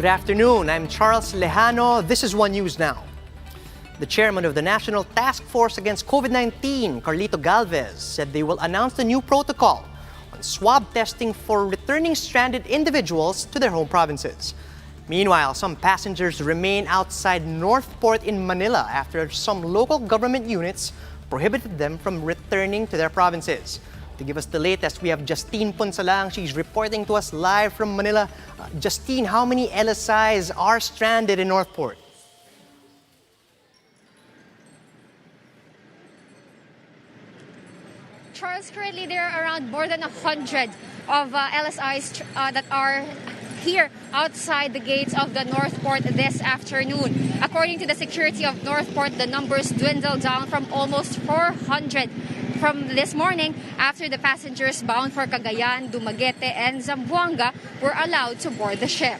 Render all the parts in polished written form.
Good afternoon. I'm Charles Lejano. This is One News Now. The chairman of the National Task Force Against COVID-19, Carlito Galvez, said they will announce the new protocol on swab testing for returning stranded individuals to their home provinces. Meanwhile, some passengers remain outside Northport in Manila after some local government units prohibited them from returning to their provinces. To give us the latest, we have Justine Ponsalang. She's reporting to us live from Manila. Justine, how many LSIs are stranded in Northport? Charles, currently there are around more than 100 of LSIs that are here outside the gates of the Northport this afternoon. According to the security of Northport, the numbers dwindled down from almost 400 from this morning after the passengers bound for Cagayan, Dumaguete, and Zamboanga were allowed to board the ship.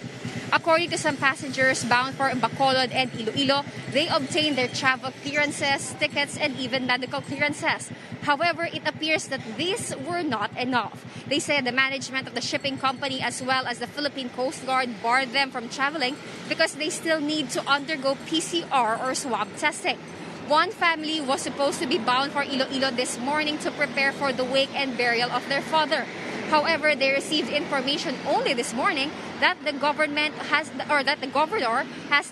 According to some passengers bound for Bacolod and Iloilo, they obtained their travel clearances, tickets, and even medical clearances. However, it appears that these were not enough. They say the management of the shipping company as well as the Philippine Coast Guard barred them from traveling because they still need to undergo PCR or swab testing. One family was supposed to be bound for Iloilo this morning to prepare for the wake and burial of their father. However, they received information only this morning that the governor has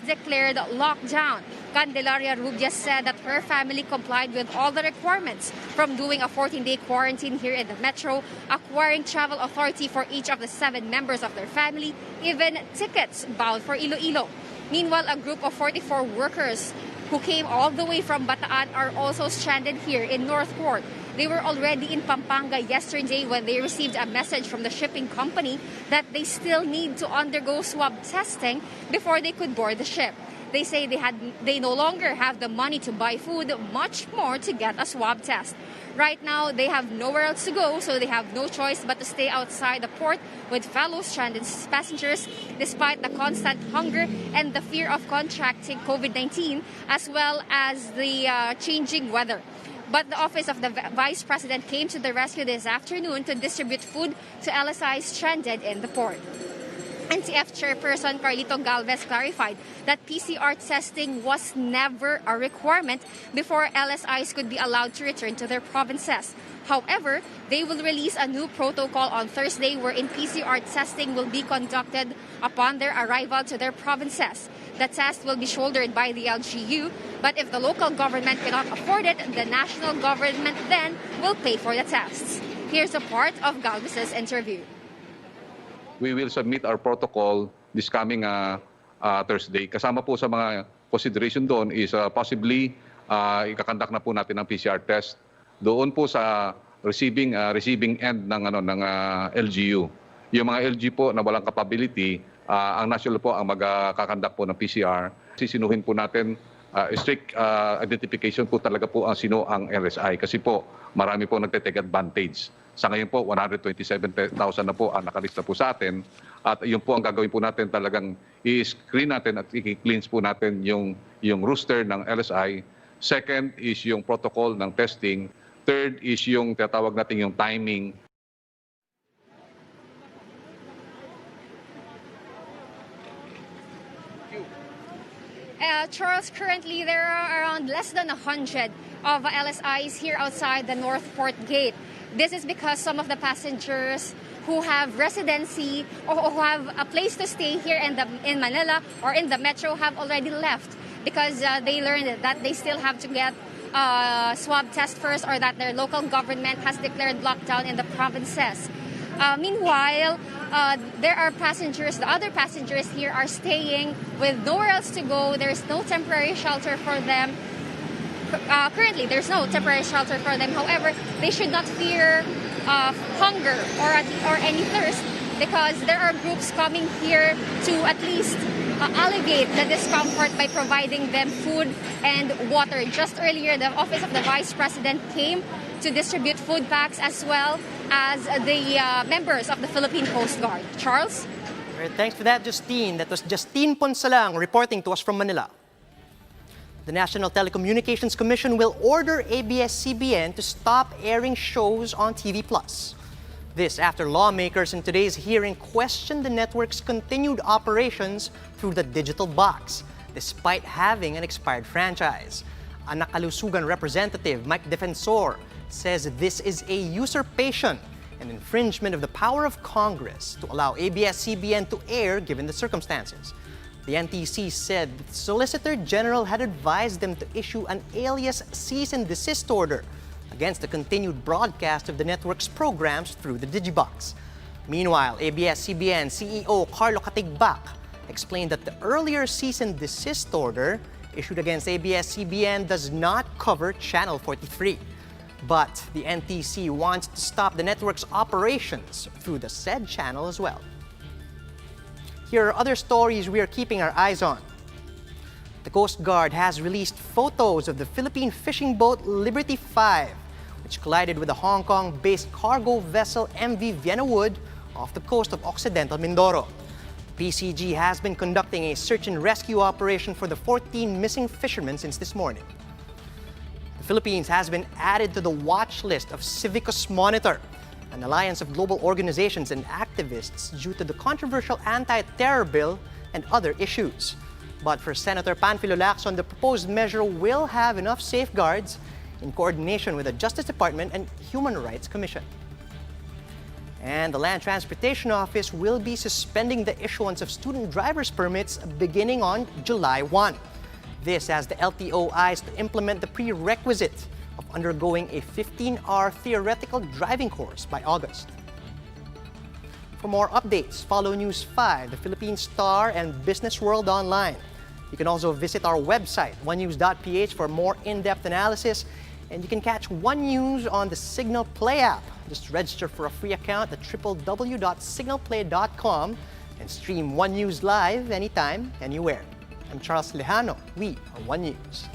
declared lockdown. Candelaria Rubias said that her family complied with all the requirements, from doing a 14-day quarantine here in the metro, acquiring travel authority for each of the 7 members of their family, even tickets bound for Iloilo. Meanwhile, a group of 44 workers who came all the way from Bataan are also stranded here in Northport. They were already in Pampanga yesterday when they received a message from the shipping company that they still need to undergo swab testing before they could board the ship. They say they no longer have the money to buy food, much more to get a swab test. Right now, they have nowhere else to go, so they have no choice but to stay outside the port with fellow stranded passengers, despite the constant hunger and the fear of contracting COVID-19, as well as the changing weather. But the office of the Vice President came to the rescue this afternoon to distribute food to LSIs stranded in the port. NTF Chairperson Carlito Galvez clarified that PCR testing was never a requirement before LSIs could be allowed to return to their provinces. However, they will release a new protocol on Thursday wherein PCR testing will be conducted upon their arrival to their provinces. The test will be shouldered by the LGU, but if the local government cannot afford it, the national government then will pay for the tests. Here's a part of Galvez's interview. We will submit our protocol this coming Thursday. Kasama po sa mga consideration doon is possibly ikakandak na po natin ang PCR test doon po sa receiving end ng LGU. Yung mga LG po na walang capability, ang national po ang magkakandak po ng PCR. Sisinuhin po natin strict identification po talaga po ang sino ang LSI kasi po marami po nagte-take advantage. Sa ngayon po, 127,000 na po ang nakalista po sa atin. At yun po ang gagawin po natin talagang i-screen natin at i-cleanse po natin yung roster ng LSI. Second is yung protocol ng testing. Third is yung tinatawag natin yung timing. Charles, currently there are around less than 100 of LSIs here outside the Northport gate. This is because some of the passengers who have residency or who have a place to stay here in Manila or in the metro have already left because they learned that they still have to get swab test first or that their local government has declared lockdown in the provinces. Meanwhile, there are passengers, the other passengers here are staying with nowhere else to go. There's no temporary shelter for them. Currently, there's no temporary shelter for them. However, they should not fear hunger or any thirst because there are groups coming here to at least alleviate the discomfort by providing them food and water. Just earlier, the Office of the Vice President came to distribute food packs as well as the members of the Philippine Coast Guard. Charles? All right, thanks for that, Justine. That was Justine Ponsalang reporting to us from Manila. The National Telecommunications Commission will order ABS-CBN to stop airing shows on TV+. This after lawmakers in today's hearing questioned the network's continued operations through the digital box, despite having an expired franchise. A Nakalusugan representative, Mike Defensor, says this is a usurpation and infringement of the power of Congress to allow ABS-CBN to air given the circumstances. The NTC said the Solicitor General had advised them to issue an alias cease and desist order against the continued broadcast of the network's programs through the Digibox. Meanwhile, ABS-CBN CEO Carlo Katigbak explained that the earlier cease and desist order issued against ABS-CBN does not cover Channel 43. But the NTC wants to stop the network's operations through the said channel as well. Here are other stories we are keeping our eyes on. The Coast Guard has released photos of the Philippine fishing boat Liberty 5, which collided with the Hong Kong-based cargo vessel MV Vienna Wood off the coast of Occidental Mindoro. PCG has been conducting a search and rescue operation for the 14 missing fishermen since this morning. The Philippines has been added to the watch list of Civicus Monitor, an alliance of global organizations and activists due to the controversial anti-terror bill and other issues. But for Senator Panfilo Lacson, the proposed measure will have enough safeguards in coordination with the Justice Department and Human Rights Commission. And the Land Transportation Office will be suspending the issuance of student driver's permits beginning on July 1. This as the LTO eyes to implement the prerequisite of undergoing a 15-hour theoretical driving course by August. For more updates, follow News 5, the Philippine Star, and Business World online. You can also visit our website, onenews.ph, for more in-depth analysis. And you can catch One News on the Signal Play app. Just register for a free account at www.signalplay.com and stream One News live anytime, anywhere. I'm Charles Lejano. We are One News.